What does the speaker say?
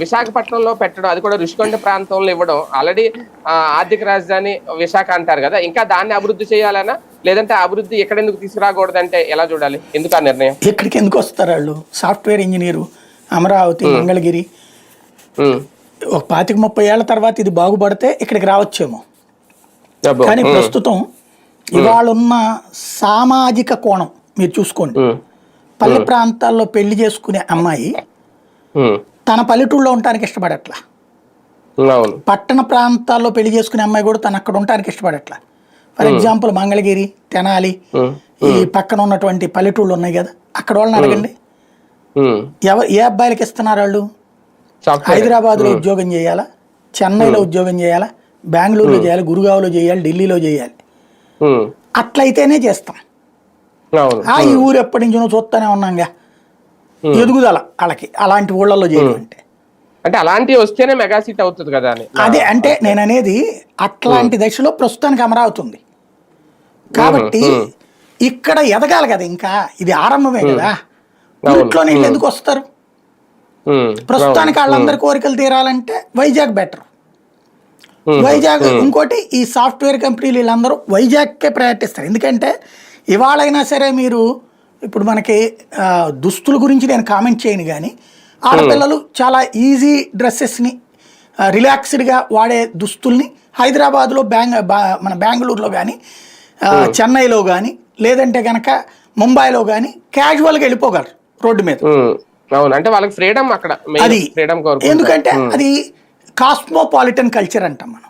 విశాఖపట్నంలో పెట్టడం, అది కూడా రుషికొండ ప్రాంతంలో ఇవ్వడం. ఆల్రెడీ ఆర్థిక రాజధాని విశాఖ అంటారు కదా, ఇంకా దాన్ని అభివృద్ధి చేయాలనా, లేదంటే అభివృద్ధి ఎక్కడెందుకు తీసుకురాకూడదంటే ఎలా చూడాలి? ఎందుకు ఆ నిర్ణయం? ఇక్కడికి ఎందుకు వస్తారు వాళ్ళు? సాఫ్ట్వేర్ ఇంజనీరు, అమరావతి, మంగళగిరి, ఒక 25-30 ఏళ్ల తర్వాత ఇది బాగుపడితే ఇక్కడికి రావచ్చేమో. కానీ ప్రస్తుతం ఇవాళ ఉన్న సామాజిక కోణం మీరు చూసుకోండి. పల్లె ప్రాంతాల్లో పెళ్లి చేసుకునే అమ్మాయి తన పల్లెటూళ్ళలో ఉండటానికి ఇష్టపడట్లా, పట్టణ ప్రాంతాల్లో పెళ్లి చేసుకునే అమ్మాయి కూడా తను అక్కడ ఉండటానికి ఇష్టపడట్లా. ఫర్ ఎగ్జాంపుల్ మంగళగిరి, తెనాలి, ఈ పక్కన ఉన్నటువంటి పల్లెటూళ్ళు ఉన్నాయి కదా, అక్కడ వాళ్ళని అడగండి, ఏ అబ్బాయిలకి ఇస్తున్నారు వాళ్ళు? హైదరాబాద్లో ఉద్యోగం చేయాలా, చెన్నైలో ఉద్యోగం చేయాలా, బెంగళూరులో చేయాలి, గురుగావ్లో చేయాలి, ఢిల్లీలో చేయాలి. అట్లయితేనే చేస్తాం. ఈ ఊరు ఎప్పటి నుంచో చూస్తూనే ఉన్నాంగా, ఎదుగుదల వాళ్ళకి అలాంటి ఊళ్ళల్లో చేయడం అంటే అలాంటివి వస్తేనే మెగా సిటీ అవుతుంది కదా అని. అదే అంటే నేను అనేది, అట్లాంటి దశలో ప్రస్తుతానికి అమరావతి ఉంది కాబట్టి ఇక్కడ ఎదగాలి కదా. ఇంకా ఇది ఆరంభమే కదా, ఊరిట్లో నీళ్ళు ఎందుకు వస్తారు? ప్రస్తుతానికి వాళ్ళందరి కోరికలు తీరాలంటే వైజాగ్ బెటర్. వైజాగ్ ఇంకోటి, ఈ సాఫ్ట్వేర్ కంపెనీలు వీళ్ళందరూ వైజాగ్కే ప్రయారిటిస్తారు. ఎందుకంటే ఇవాళైనా సరే మీరు ఇప్పుడు మనకి దుస్తుల గురించి నేను కామెంట్ చేయను, కానీ ఆడపిల్లలు చాలా ఈజీ డ్రెస్సెస్ని, రిలాక్స్డ్గా వాడే దుస్తుల్ని హైదరాబాద్లో, మన బెంగళూరులో కానీ, చెన్నైలో కానీ, లేదంటే కనుక ముంబైలో కానీ క్యాజువల్గా వెళ్ళిపోగలరు రోడ్డు మీద. అంటే వాళ్ళకి ఫ్రీడమ్ అక్కడ, అది ఎందుకంటే అది కాస్మోపాలిటన్ కల్చర్ అంటాం మనం.